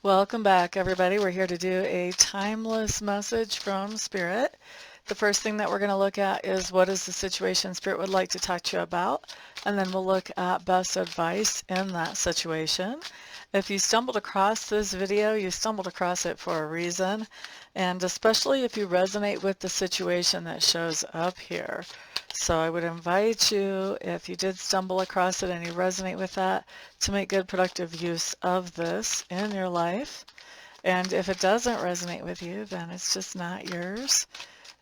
Welcome back, everybody. We're here to do a timeless message from Spirit. The first thing that we're going to look at is what is the situation Spirit would like to talk to you about, and then we'll look at best advice in that situation. If you stumbled across this video, you stumbled across it for a reason, and especially if you resonate with the situation that shows up here. So I would invite you, if you did stumble across it and you resonate with that, to make good productive use of this in your life. And if it doesn't resonate with you, then it's just not yours,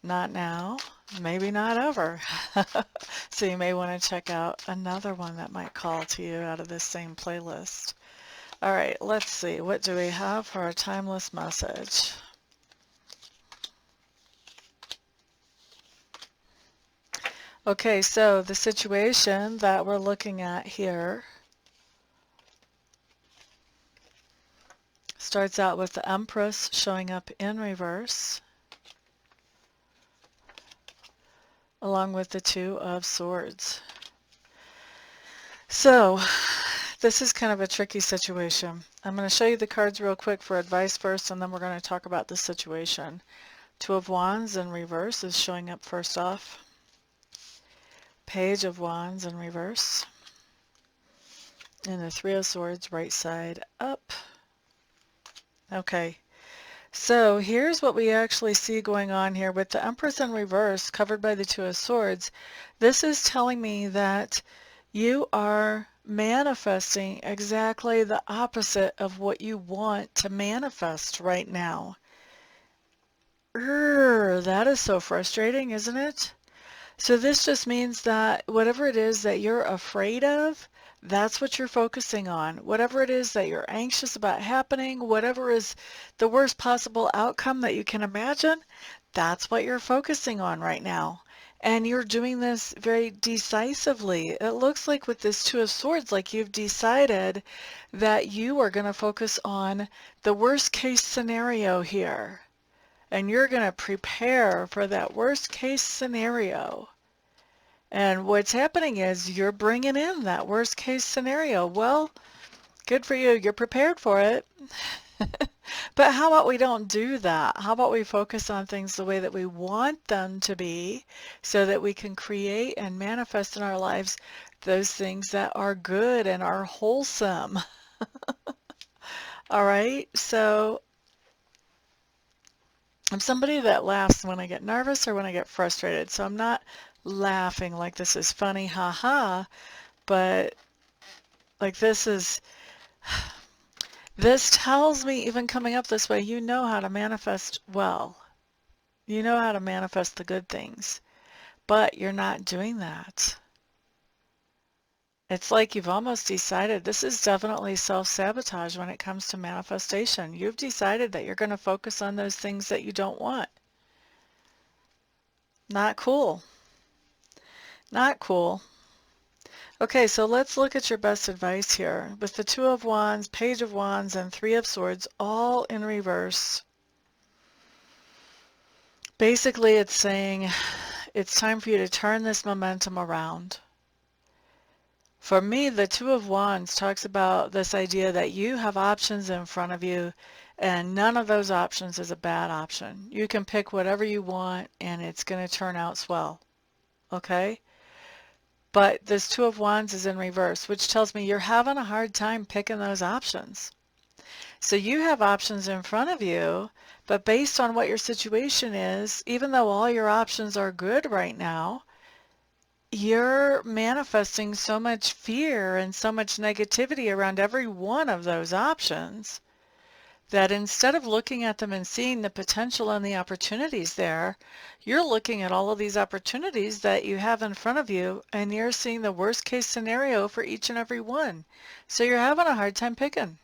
not now, maybe not ever. So you may want to check out another one that might call to you out of this same playlist. All right, let's see. What do we have for our timeless message? Okay, so the situation that we're looking at here starts out with the Empress showing up in reverse, along with the Two of Swords. So, this is kind of a tricky situation. I'm going to show you the cards real quick for advice first, and then we're going to talk about the situation. Two of Wands in reverse is showing up first off. Page of Wands in reverse. And the Three of Swords right side up. Okay, so here's what we actually see going on here with the Empress in reverse covered by the Two of Swords. This is telling me that you are manifesting exactly the opposite of what you want to manifest right now. That is so frustrating, isn't it? So this just means that whatever it is that you're afraid of, that's what you're focusing on. Whatever it is that you're anxious about happening, whatever is the worst possible outcome that you can imagine, that's what you're focusing on right now. And you're doing this very decisively. It looks like with this Two of Swords, like you've decided that you are going to focus on the worst case scenario here. And you're going to prepare for that worst case scenario. And what's happening is you're bringing in that worst case scenario. Well, good for you. You're prepared for it. But how about we don't do that? How about we focus on things the way that we want them to be so that we can create and manifest in our lives those things that are good and are wholesome. All right? So I'm somebody that laughs when I get nervous or when I get frustrated. So I'm not laughing like this is funny, haha, but like this tells me, even coming up this way, you know how to manifest well. You know how to manifest the good things, but you're not doing that. It's like you've almost decided this is definitely self-sabotage when it comes to manifestation. You've decided that you're going to focus on those things that you don't want. Not cool. Not cool. Okay, so let's look at your best advice here. With the Two of Wands, Page of Wands, and Three of Swords all in reverse. Basically, it's saying it's time for you to turn this momentum around. For me, the Two of Wands talks about this idea that you have options in front of you, and none of those options is a bad option. You can pick whatever you want, and it's going to turn out swell. Okay? But this Two of Wands is in reverse, which tells me you're having a hard time picking those options. So you have options in front of you, but based on what your situation is, even though all your options are good right now, you're manifesting so much fear and so much negativity around every one of those options that instead of looking at them and seeing the potential and the opportunities there, you're looking at all of these opportunities that you have in front of you and you're seeing the worst case scenario for each and every one. So you're having a hard time picking.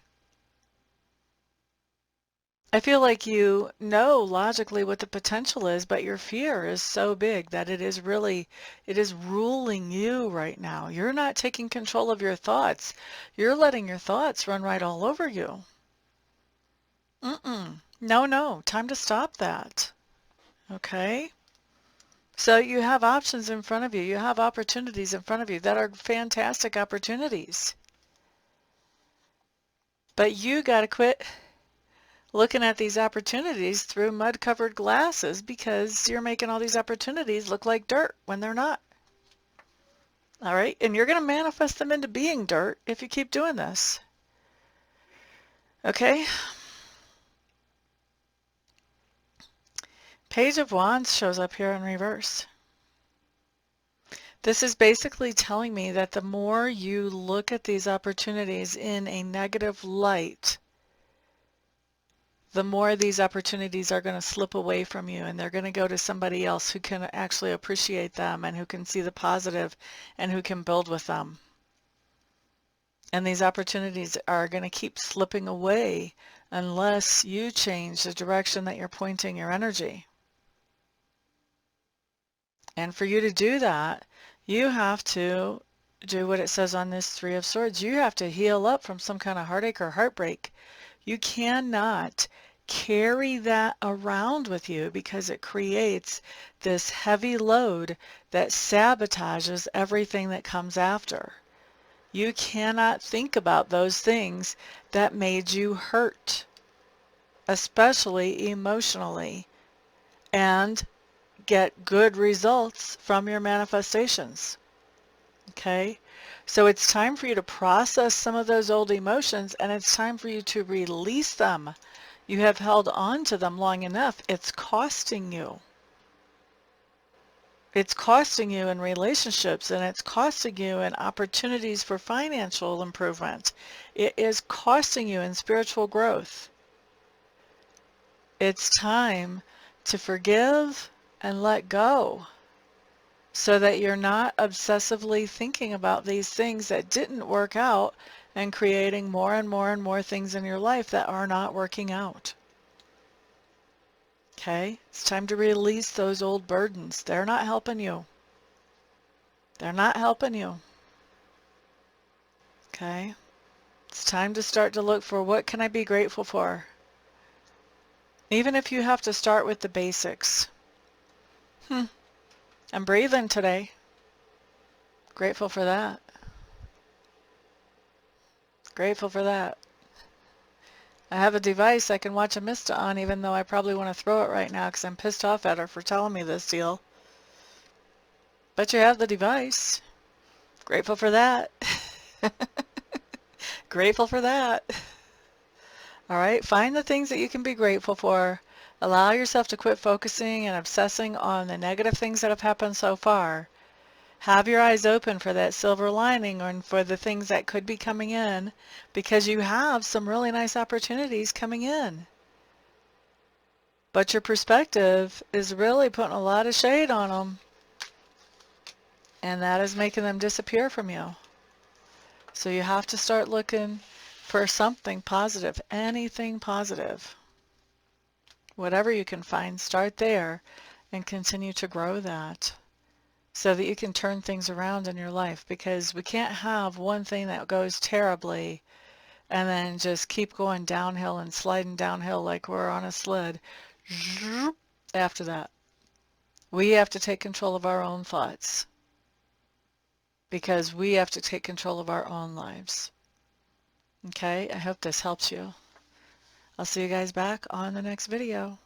I feel like you know logically what the potential is, but your fear is so big that it is ruling you right now. You're not taking control of your thoughts. You're letting your thoughts run right all over you. No, time to stop that. Okay? So you have options in front of you. You have opportunities in front of you that are fantastic opportunities. But you got to quit looking at these opportunities through mud-covered glasses because you're making all these opportunities look like dirt when they're not. All right? And you're going to manifest them into being dirt if you keep doing this. Okay? Page of Wands shows up here in reverse. This is basically telling me that the more you look at these opportunities in a negative light, the more these opportunities are going to slip away from you, and they're going to go to somebody else who can actually appreciate them and who can see the positive and who can build with them. And these opportunities are going to keep slipping away unless you change the direction that you're pointing your energy. And for you to do that, you have to do what it says on this Three of Swords. You have to heal up from some kind of heartache or heartbreak. You cannot carry that around with you because it creates this heavy load that sabotages everything that comes after. You cannot think about those things that made you hurt, especially emotionally, and get good results from your manifestations. Okay? So it's time for you to process some of those old emotions, and it's time for you to release them. You have held on to them long enough. It's costing you. It's costing you in relationships, and it's costing you in opportunities for financial improvement. It is costing you in spiritual growth. It's time to forgive and let go so that you're not obsessively thinking about these things that didn't work out and creating more and more and more things in your life that are not working out. Okay? It's time to release those old burdens. They're not helping you. They're not helping you. Okay? It's time to start to look for what can I be grateful for? Even if you have to start with the basics. I'm breathing today. Grateful for that. Grateful for that. I have a device I can watch Amista on, even though I probably want to throw it right now because I'm pissed off at her for telling me this deal. But you have the device. Grateful for that. Grateful for that. All right, find the things that you can be grateful for. Allow yourself to quit focusing and obsessing on the negative things that have happened so far. Have your eyes open for that silver lining and for the things that could be coming in, because you have some really nice opportunities coming in. But your perspective is really putting a lot of shade on them, and that is making them disappear from you. So you have to start looking for something positive, anything positive. Whatever you can find, start there and continue to grow that so that you can turn things around in your life, because we can't have one thing that goes terribly and then just keep going downhill and sliding downhill like we're on a sled after that. We have to take control of our own thoughts because we have to take control of our own lives. Okay, I hope this helps you. I'll see you guys back on the next video.